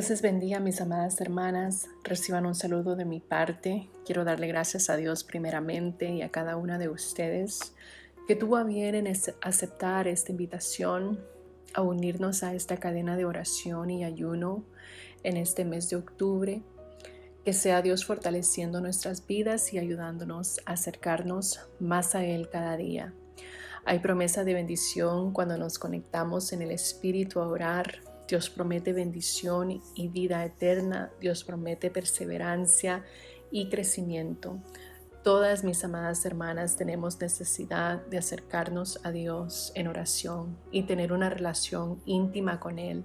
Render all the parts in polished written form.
Dios les bendiga, mis amadas hermanas. Reciban un saludo de mi parte. Quiero darle gracias a Dios primeramente y a cada una de ustedes que tuvo a bien en aceptar esta invitación a unirnos a esta cadena de oración y ayuno en este mes de octubre. Que sea Dios fortaleciendo nuestras vidas y ayudándonos a acercarnos más a Él cada día. Hay promesa de bendición cuando nos conectamos en el Espíritu a orar. Dios promete bendición y vida eterna. Dios promete perseverancia y crecimiento. Todas mis amadas hermanas tenemos necesidad de acercarnos a Dios en oración y tener una relación íntima con Él.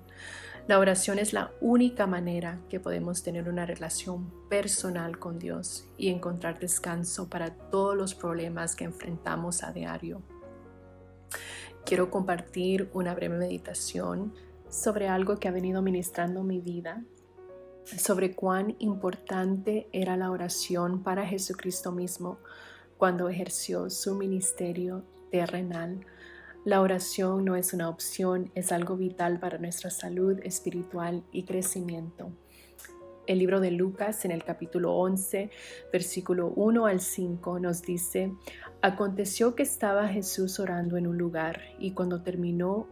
La oración es la única manera que podemos tener una relación personal con Dios y encontrar descanso para todos los problemas que enfrentamos a diario. Quiero compartir una breve meditación sobre algo que ha venido ministrando mi vida, sobre cuán importante era la oración para Jesucristo mismo cuando ejerció su ministerio terrenal. La oración no es una opción, es algo vital para nuestra salud espiritual y crecimiento. El libro de Lucas, en el capítulo 11, versículo 1 al 5, nos dice: Aconteció que estaba Jesús orando en un lugar, y cuando terminó,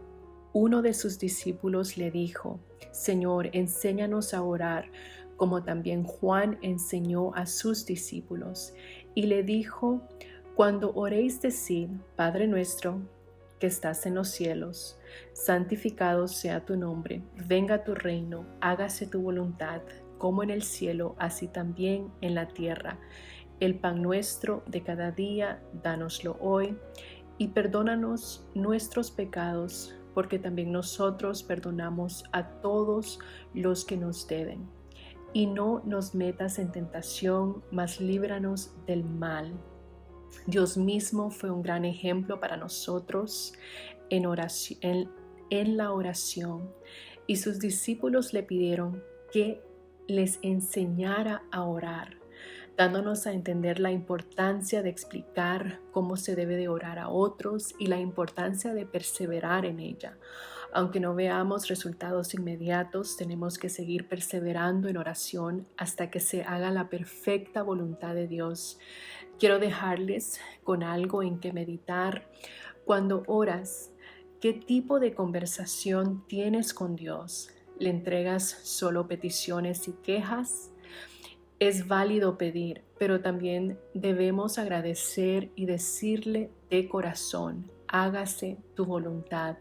uno de sus discípulos le dijo: Señor, enséñanos a orar, como también Juan enseñó a sus discípulos. Y le dijo: Cuando oréis, decid: Padre nuestro, que estás en los cielos, santificado sea tu nombre, venga tu reino, hágase tu voluntad, como en el cielo, así también en la tierra. El pan nuestro de cada día, dánoslo hoy, y perdónanos nuestros pecados, porque también nosotros perdonamos a todos los que nos deben. Y no nos metas en tentación, mas líbranos del mal. Dios mismo fue un gran ejemplo para nosotros en la oración, y sus discípulos le pidieron que les enseñara a orar, dándonos a entender la importancia de explicar cómo se debe de orar a otros y la importancia de perseverar en ella. Aunque no veamos resultados inmediatos, tenemos que seguir perseverando en oración hasta que se haga la perfecta voluntad de Dios. Quiero dejarles con algo en que meditar. Cuando oras, ¿qué tipo de conversación tienes con Dios? ¿Le entregas solo peticiones y quejas? Es válido pedir, pero también debemos agradecer y decirle de corazón: hágase tu voluntad.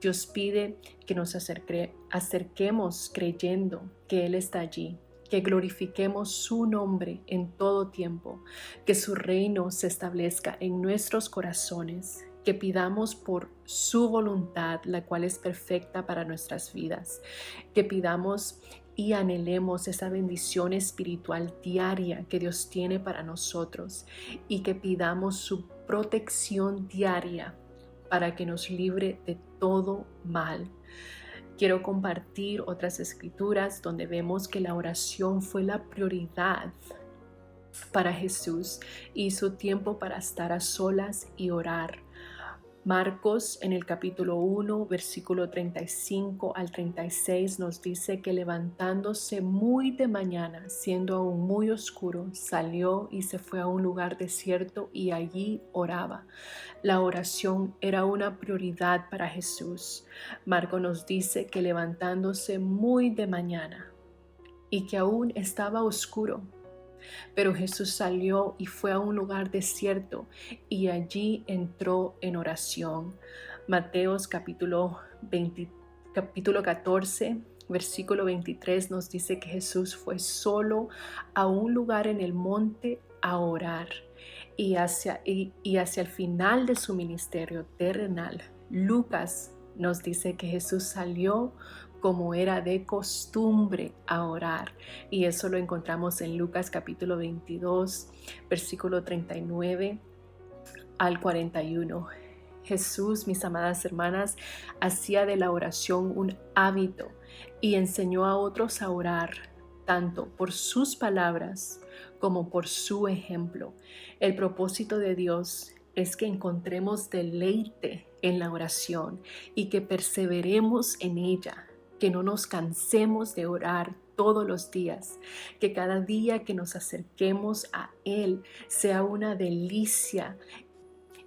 Dios pide que nos acerquemos creyendo que Él está allí, que glorifiquemos su nombre en todo tiempo, que su reino se establezca en nuestros corazones, que pidamos por su voluntad, la cual es perfecta para nuestras vidas, que pidamos y anhelemos esa bendición espiritual diaria que Dios tiene para nosotros, y que pidamos su protección diaria para que nos libre de todo mal. Quiero compartir otras escrituras donde vemos que la oración fue la prioridad para Jesús y su tiempo para estar a solas y orar. Marcos, en el capítulo 1, versículo 35 al 36, nos dice que levantándose muy de mañana, siendo aún muy oscuro, salió y se fue a un lugar desierto y allí oraba. La oración era una prioridad para Jesús. Marcos nos dice que levantándose muy de mañana y que aún estaba oscuro, pero Jesús salió y fue a un lugar desierto y allí entró en oración. Mateos capítulo 14, versículo 23 nos dice que Jesús fue solo a un lugar en el monte a orar. Y hacia el final de su ministerio terrenal, Lucas nos dice que Jesús salió como era de costumbre a orar. Y eso lo encontramos en Lucas capítulo 22, versículo 39 al 41. Jesús, mis amadas hermanas, hacía de la oración un hábito y enseñó a otros a orar, tanto por sus palabras como por su ejemplo. El propósito de Dios es que encontremos deleite en la oración y que perseveremos en ella. que no nos cansemos de orar todos los días, que cada día que nos acerquemos a Él sea una delicia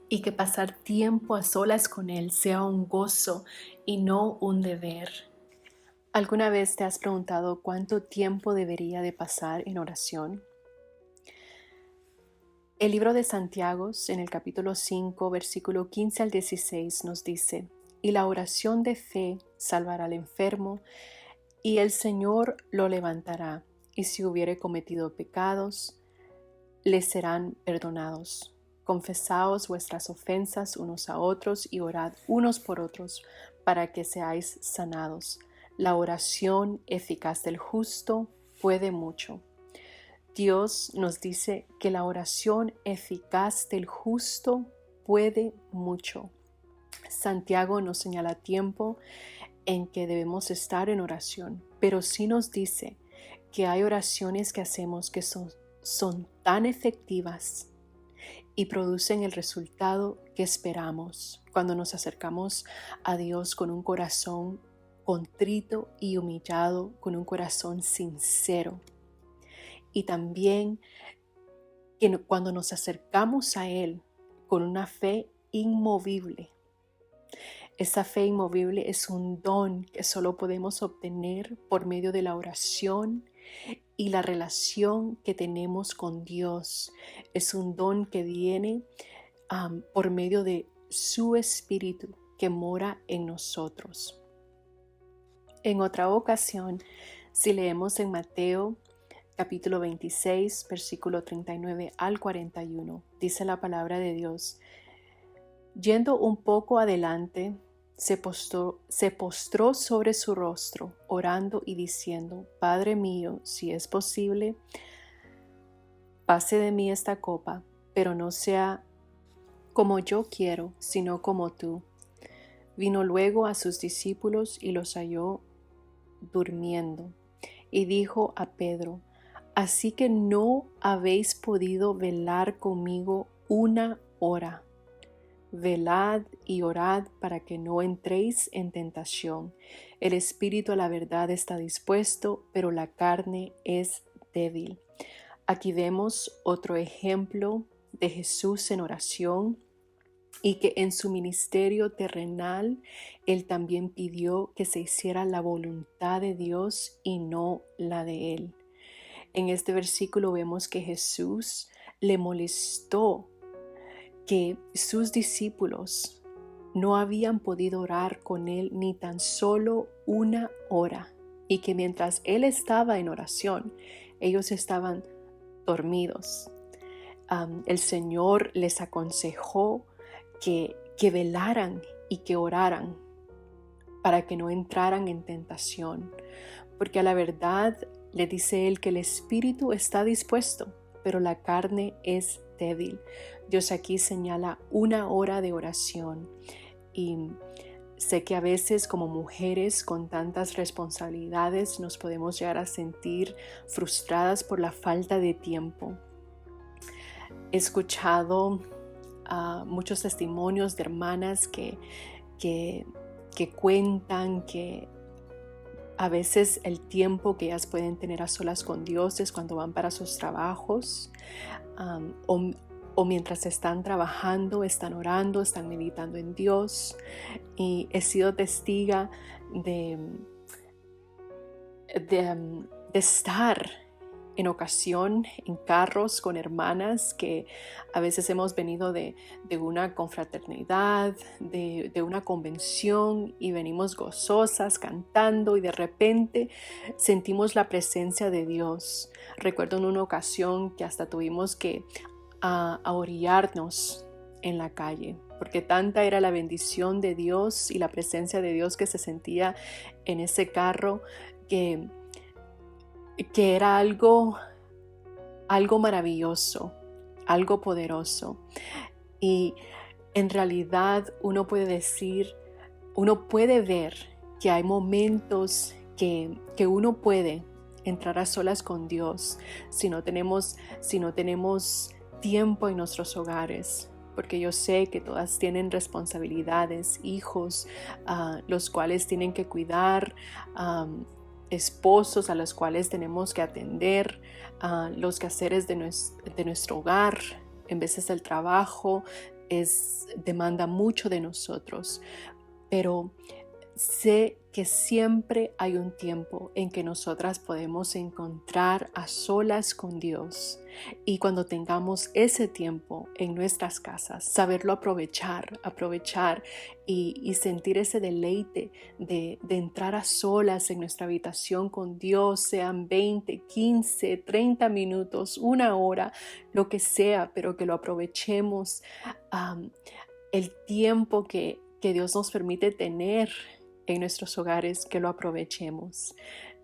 y que pasar tiempo a solas con Él sea un gozo y no un deber. ¿Alguna vez te has preguntado cuánto tiempo debería de pasar en oración? El libro de Santiago, en el capítulo 5, versículo 15 al 16, nos dice: y la oración de fe salvará al enfermo, y el Señor lo levantará, y si hubiere cometido pecados, le serán perdonados. Confesaos vuestras ofensas unos a otros y orad unos por otros para que seáis sanados. La oración eficaz del justo puede mucho. Dios nos dice que la oración eficaz del justo puede mucho. Santiago nos señala tiempo en que debemos estar en oración, pero sí nos dice que hay oraciones que hacemos que son tan efectivas y producen el resultado que esperamos cuando nos acercamos a Dios con un corazón contrito y humillado, con un corazón sincero. Y también que cuando nos acercamos a Él con una fe inmovible. Esa fe inmovible es un don que solo podemos obtener por medio de la oración y la relación que tenemos con Dios. Es un don que viene por medio de su Espíritu que mora en nosotros. En otra ocasión, si leemos en Mateo capítulo 26, versículo 39 al 41, dice la palabra de Dios: yendo un poco adelante, se postró sobre su rostro, orando y diciendo: Padre mío, si es posible, pase de mí esta copa, pero no sea como yo quiero, sino como tú. Vino luego a sus discípulos y los halló durmiendo, y dijo a Pedro: ¿así que no habéis podido velar conmigo una hora? Velad y orad para que no entréis en tentación. El espíritu a la verdad está dispuesto, pero la carne es débil. Aquí vemos otro ejemplo de Jesús en oración, y que en su ministerio terrenal Él también pidió que se hiciera la voluntad de Dios y no la de Él. En este versículo vemos que Jesús le molestó que sus discípulos no habían podido orar con Él ni tan solo una hora, y que mientras Él estaba en oración, ellos estaban dormidos. El Señor les aconsejó que velaran y que oraran para que no entraran en tentación, porque a la verdad le dice Él que el espíritu está dispuesto, pero la carne es débil. Dios aquí señala una hora de oración, y sé que a veces como mujeres con tantas responsabilidades nos podemos llegar a sentir frustradas por la falta de tiempo. He escuchado muchos testimonios de hermanas que cuentan que a veces el tiempo que ellas pueden tener a solas con Dios es cuando van para sus trabajos, o mientras están trabajando, están orando, están meditando en Dios. Y he sido testiga de estar en ocasión en carros con hermanas que a veces hemos venido de una confraternidad, de una convención, y venimos gozosas cantando, y de repente sentimos la presencia de Dios. Recuerdo en una ocasión que hasta tuvimos que orillarnos en la calle, porque tanta era la bendición de Dios y la presencia de Dios que se sentía en ese carro, que era algo maravilloso, algo poderoso. Y en realidad uno puede ver que hay momentos que uno puede entrar a solas con Dios si no tenemos tiempo en nuestros hogares. porque yo sé que todas tienen responsabilidades, hijos, los cuales tienen que cuidar, esposos a los cuales tenemos que atender, los quehaceres de nuestro hogar. En veces el trabajo demanda mucho de nosotros, pero sé que siempre hay un tiempo en que nosotras podemos encontrar a solas con Dios, y cuando tengamos ese tiempo en nuestras casas, saberlo aprovechar y sentir ese deleite de entrar a solas en nuestra habitación con Dios, sean 20, 15, 30 minutos, una hora, lo que sea, pero que lo aprovechemos, el tiempo que Dios nos permite tener en nuestros hogares, que lo aprovechemos,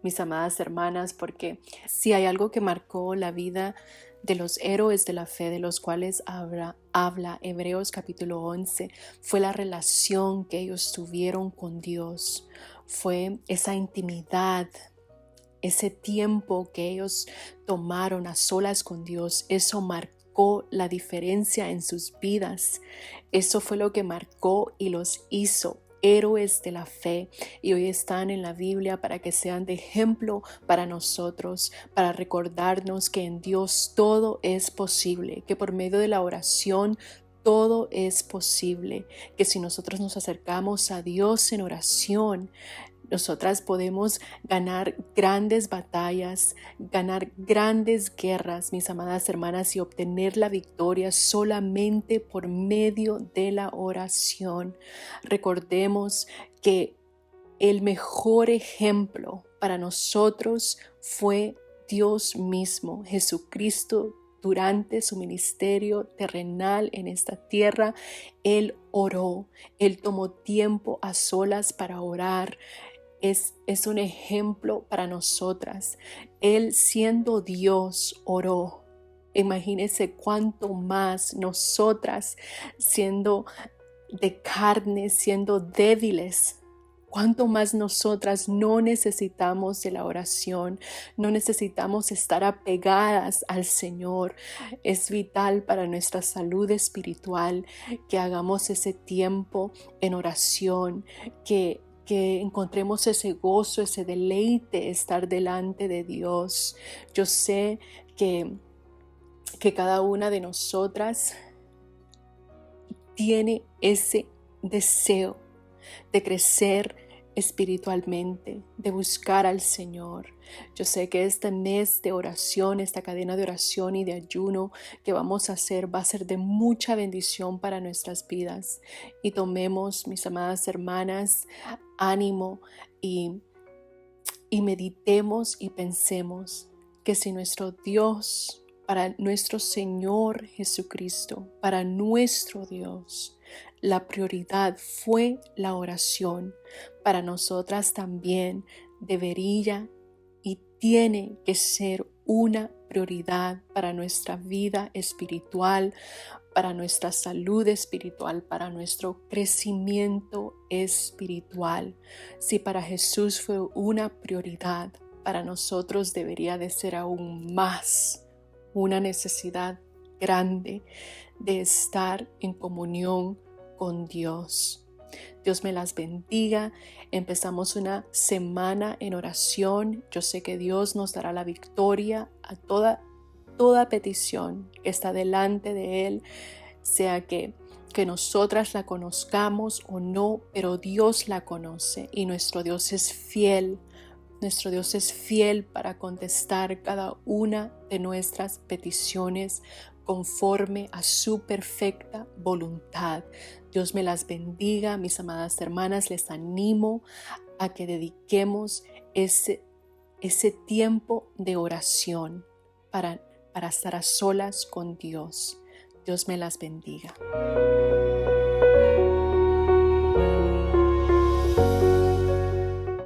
mis amadas hermanas, porque si hay algo que marcó la vida de los héroes de la fe, de los cuales habla Hebreos capítulo 11, fue la relación que ellos tuvieron con Dios, fue esa intimidad, ese tiempo que ellos tomaron a solas con Dios. Eso marcó la diferencia en sus vidas. Eso fue lo que marcó y los hizo héroes de la fe, y hoy están en la Biblia para que sean de ejemplo para nosotros, para recordarnos que en Dios todo es posible, que por medio de la oración todo es posible, que si nosotros nos acercamos a Dios en oración, nosotras podemos ganar grandes batallas, ganar grandes guerras, mis amadas hermanas, y obtener la victoria solamente por medio de la oración. Recordemos que el mejor ejemplo para nosotros fue Dios mismo, Jesucristo. Durante su ministerio terrenal en esta tierra, Él oró, Él tomó tiempo a solas para orar. Es un ejemplo para nosotras. Él, siendo Dios, oró. Imagínense cuánto más nosotras, siendo de carne, siendo débiles, cuánto más nosotras no necesitamos de la oración, no necesitamos estar apegadas al Señor. Es vital para nuestra salud espiritual que hagamos ese tiempo en oración, que encontremos ese gozo, ese deleite, estar delante de Dios. Yo sé que cada una de nosotras tiene ese deseo de crecer espiritualmente, de buscar al Señor. Yo sé que este mes de oración, esta cadena de oración y de ayuno que vamos a hacer, va a ser de mucha bendición para nuestras vidas. Y tomemos, mis amadas hermanas, ánimo y meditemos y pensemos que si nuestro Dios, para nuestro Señor Jesucristo, para nuestro Dios, la prioridad fue la oración, para nosotras también debería y tiene que ser una prioridad para nuestra vida espiritual, para nuestra salud espiritual, para nuestro crecimiento espiritual. Si para Jesús fue una prioridad, para nosotros debería de ser aún más una necesidad grande de estar en comunión con Dios. Dios me las bendiga. Empezamos una semana en oración. Yo sé que Dios nos dará la victoria a toda petición que está delante de Él, sea que nosotras la conozcamos o no, pero Dios la conoce y nuestro Dios es fiel. Nuestro Dios es fiel para contestar cada una de nuestras peticiones conforme a su perfecta voluntad. Dios me las bendiga, mis amadas hermanas. Les animo a que dediquemos ese tiempo de oración para estar a solas con Dios. Dios me las bendiga.